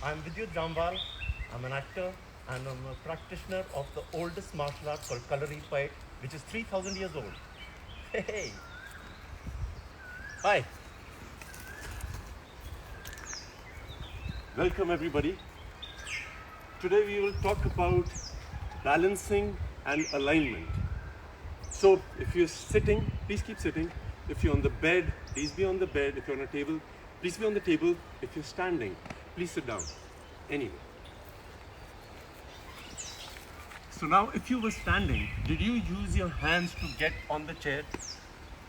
I'm Vidyut Jambal. I'm an actor and I'm a practitioner of the oldest martial art called Kalari Fight, which is 3,000 years old. Hey, hi. Welcome everybody. Today we will talk about balancing and alignment. So if you're sitting, please keep sitting. If you're on the bed, please be on the bed. If you're on a table, please be on the table. If you're standing, please sit down. Anyway. So now if you were standing, did you use your hands to get on the chair?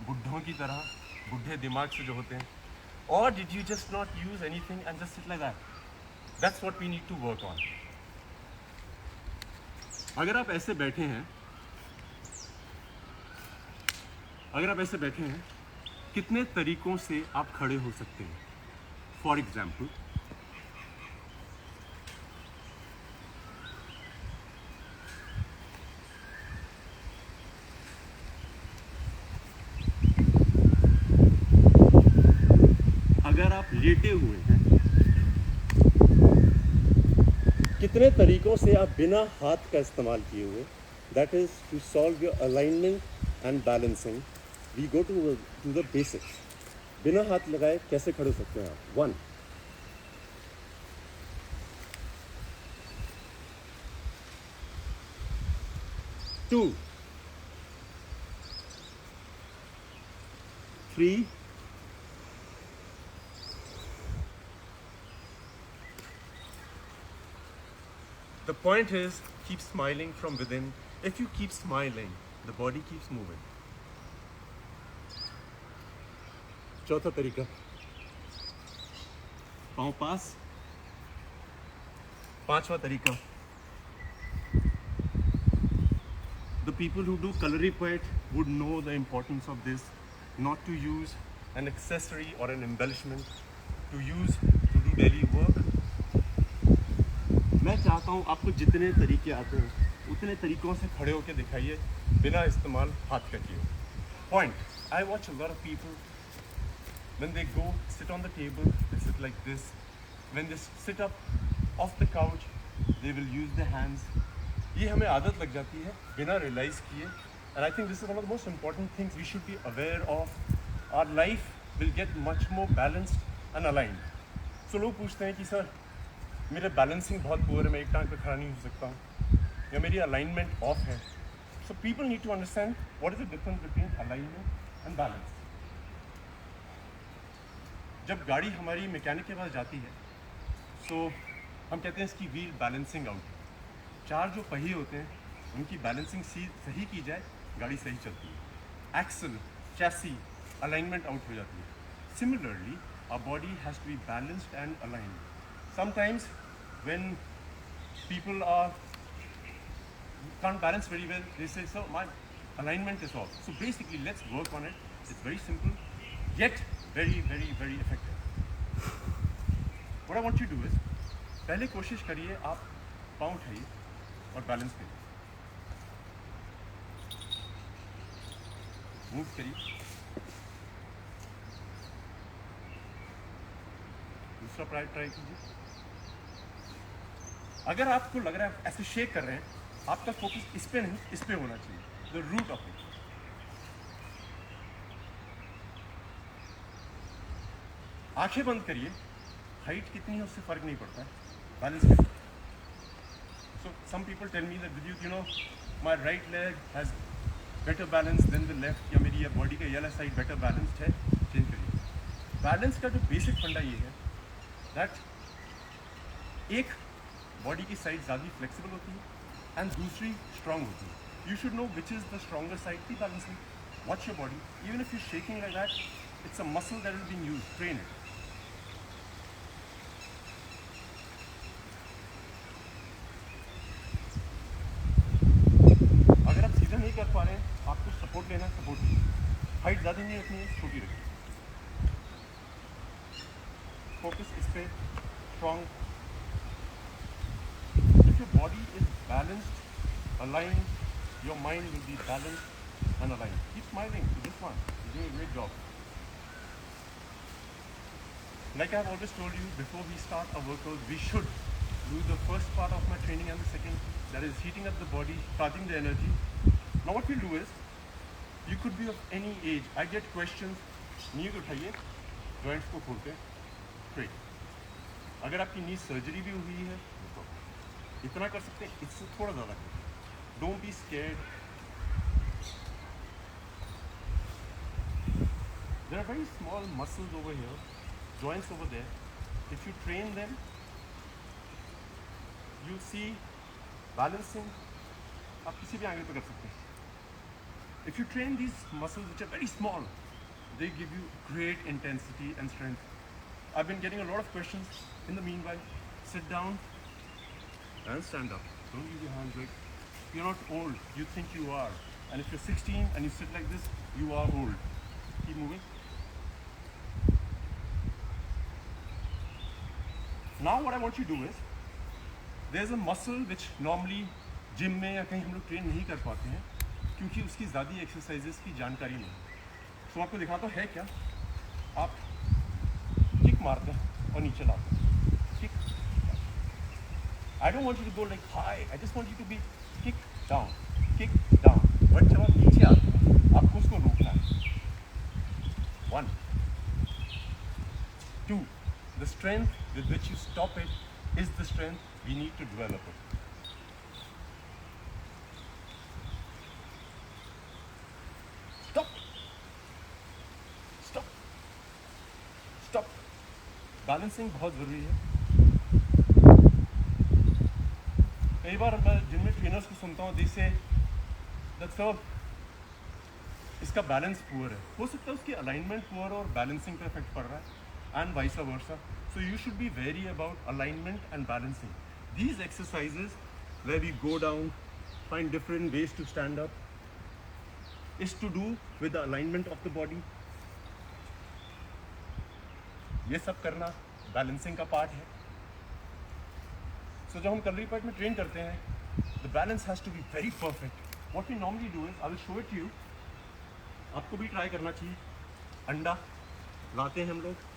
बुड्ढों की तरह, बुड्ढे दिमाग से जो होते हैं. Or did you just not use anything and just sit like that? That's what we need to work on. अगर आप ऐसे बैठे हैं, कितने तरीकों से आप खड़े हो सकते हैं? फॉर एग्जाम्पल, अगर आप लेटे हुए हैं, कितने तरीकों से आप बिना हाथ का इस्तेमाल किए हुए, that is to solve your alignment and balancing, we go to the basics. बिना हाथ लगाए कैसे खड़े हो सकते हैं आप? 1, 2, 3, 4. The point is, keep smiling from within. If you keep smiling, the body keeps moving. चौथा तरीका, पाँव पास. पांचवा तरीका, the people who do Kalari Fight would know the importance of this, not to use an accessory or an embellishment, to do daily work. मैं चाहता हूँ आपको जितने तरीके आते हैं उतने तरीकों से खड़े होकर दिखाइए बिना इस्तेमाल हाथ का किए. Point. I watch a lot of people when they go sit on the table, they sit like this. When they sit up off the couch, they will use their hands. ये हमें आदत लग जाती है बिना रियलाइज किए. And I think this is one of the most important things we should be aware of. Our life will get much more balanced and aligned. So लोग पूछते हैं कि सर मेरा बैलेंसिंग बहुत पुअर है, मैं एक टांग पे खड़ा नहीं हो सकता हूँ, या मेरी अलाइनमेंट ऑफ है. So people need to understand what is the difference between alignment and balance. जब गाड़ी हमारी मैकेनिक के पास जाती है, सो हम कहते हैं इसकी व्हील बैलेंसिंग आउट है. 4 जो पहिए होते हैं उनकी बैलेंसिंग सही की जाए, गाड़ी सही चलती है. एक्सल, चैसी, अलाइनमेंट आउट हो जाती है. Similarly our body has to be balanced and aligned. Sometimes when people can't balance very well, they say, so my alignment is off. So basically, let's work on it. It's very simple, yet very, very, very effective. What I want you to do is, पहले कोशिश करिए आप पाँव उठाइए और balance करिए. Move करिए. दूसरा ट्राई कीजिए. अगर आपको लग रहा है ऐसे शेक कर रहे हैं, आपका फोकस इस पे नहीं, इस पे होना चाहिए. The root of it. आंखें बंद करिए. हाइट कितनी है उससे फर्क नहीं पड़ता है, बैलेंस करिए. So some people tell me that Vidyut, you know, my right leg has better balance than the left, या मेरी बॉडी का ये वाला साइड बेटर बैलेंस्ड है. चेंज करिए. बैलेंस का जो बेसिक फंडा ये है दैट एक बॉडी की साइड ज़्यादा फ्लेक्सिबल होती है एंड दूसरी स्ट्रांग होती है. You should know which is the stronger side. Keep balancing. Watch your body. Even if you're shaking like that, it's a muscle that is being used. Train it. अगर आप सीधा नहीं कर पा रहे हैं, आपको सपोर्ट लेना है, सपोर्ट लीजिए. हाइट ज़्यादा नहीं रखनी है, छोटी रखिए. फोकस इस पे, strong. If your body is balanced, aligned, your mind will be balanced and aligned. Keep smiling to this one. You're doing a great job. Like I've always told you, before we start a workout, we should do the first part of my training and the second, that is heating up the body, charging the energy. Now what we'll do is, you could be of any age. I get questions, नी को उठाइए, joints को खोलते, straight. अगर आपकी नी surgery भी हुई है, तो इतना कर सकते हैं, इससे थोड़ा ज़्यादा करें. Don't be scared. There are very small muscles over here, joints over there. If you train them, you'll see balancing. आप किसी भी एंगल पे कर सकते हैं. If you train these muscles which are very small, they give you great intensity and strength. I've been getting a lot of questions. In the meanwhile, sit down and stand up. Don't use your hands like you're not old. You think you are. And if you're 16 and you sit like this, you are old. Keep moving. Now what I want you to do is, there's a muscle which normally gym में या कहीं हम लोग train नहीं कर पाते हैं क्योंकि उसकी ज़्यादा एक्सरसाइजेस की जानकारी नहीं. तो आपको दिखाता हूँ है क्या. आप किक मारते हैं और नीचे लाते हैं. Kick. I don't want you to go like high. I just want you to be kick down, kick down. But जब आप नीचे आते हैं, आपको उसको रोकना है. 1, 2. The strength with which you stop it is the strength we need to develop it. Stop. Stop. Stop. Balancing बहुत ज़रूरी है. कई बार मैं जिम में ट्रेनर्स को सुनता हूँ, they say that sir, इसका बैलेंस पुअर है. हो सकता है उसकी अलाइनमेंट पुअर और बैलेंसिंग पे इफेक्ट पड़ रहा है. And vice versa. So you should be wary about alignment and balancing. These exercises where we go down, find different ways to stand up, is to do with the alignment of the body. ये सब करना balancing का part है. So जब हम kalari part में train करते हैं, the balance has to be very perfect. What we normally do is, I will show it to you. आपको भी ट्राई करना चाहिए. अंडा लाते हैं हम लोग,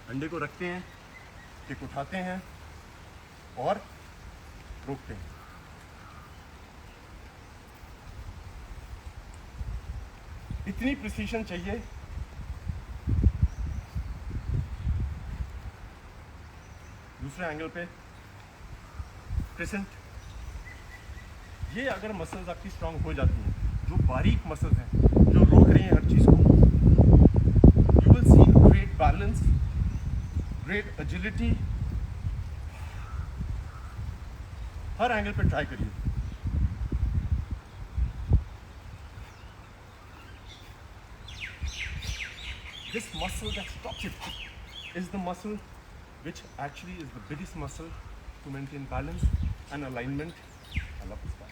अंडे को रखते हैं, किक उठाते हैं और रोकते हैं. इतनी प्रिसीशन चाहिए. दूसरे एंगल पे क्रिसेंट. ये अगर मसल्स आपकी स्ट्रांग हो जाती हैं, जो बारीक मसल्स हैं, जो रोक रही हैं हर चीज़ को, you will see great balance, great agility. Her angle पे ट्राई करिए. This muscle that stops it is the muscle which actually is the biggest muscle to maintain balance and alignment. I love this part.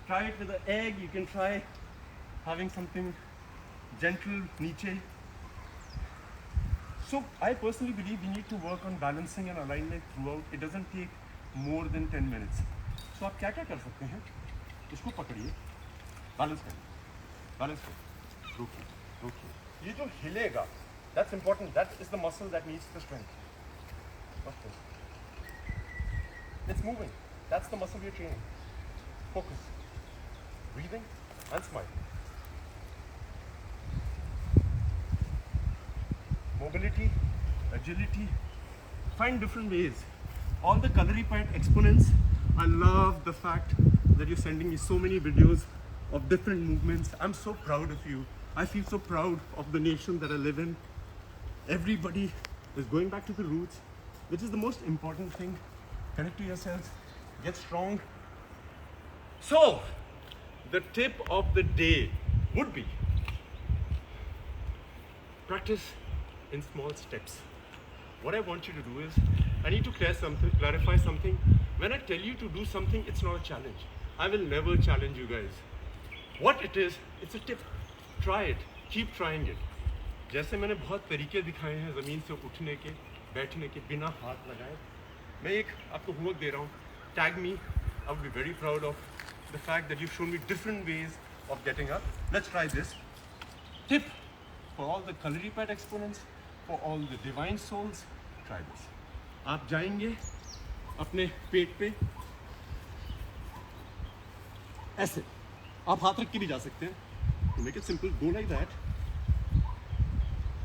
Try it with an egg. You can try having something gentle niche. So I personally believe we need to work on balancing and alignment throughout. It doesn't take more than 10 minutes. So आप क्या क्या कर सकते हैं? इसको पकड़िए, balance करिए, balance करिए, रोकिए, रोकिए. ये जो हिलेगा, that's important. That is the muscle that needs the strength. It's moving. That's the muscle we're training. Focus. Breathing and smile. Mobility, agility, find different ways. All the calorie point exponents, I love the fact that you're sending me so many videos of different movements. I'm so proud of you. I feel so proud of the nation that I live in. Everybody is going back to the roots, which is the most important thing. Connect to yourselves, get strong. So, the tip of the day would be practice in small steps. What I want you to do is, I need to clarify something. When I tell you to do something, it's not a challenge. I will never challenge you guys. What it is, it's a tip. Try it. Keep trying it. जैसे मैंने बहुत तरीके दिखाए हैं ज़मीन से उठने के, बैठने के, बिना हाथ लगाए. मैं एक आपको होमवर्क दे रहा हूँ. Tag me I would be very proud of the fact that you've shown me different ways of getting up. Let's try this. Tip for all the Kalaripayat exponents, for all the divine souls, try this. आप जाएंगे अपने पेट पे ऐसे, आप हाथ रख के भी जा सकते हैं. To make it simple, go like that.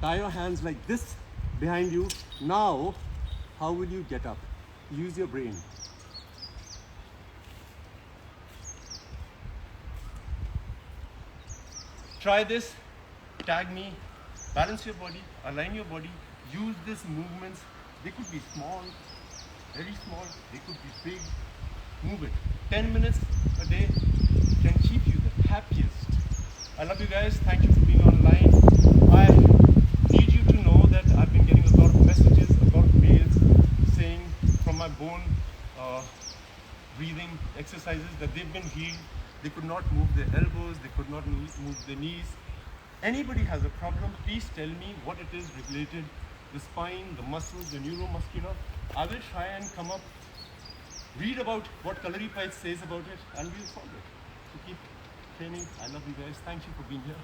Tie your hands like this behind you. Now, how will you get up? Use your brain. Try this, tag me, balance your body, align your body, use these movements. They could be small, very small, they could be big. Move it. 10 minutes a day can keep you the happiest. I love you guys. Thank you for being online. I need you to know that I've been getting a lot of messages, a lot of mails saying from my bone breathing exercises that they've been healed. They could not move their elbows, they could not move their knees. Anybody has a problem, please tell me what it is related, the spine, the muscles, the neuromuscular. I will try and come up, read about what Kalaripayat says about it, and we'll solve it. So keep training. I love you guys. Thank you for being here.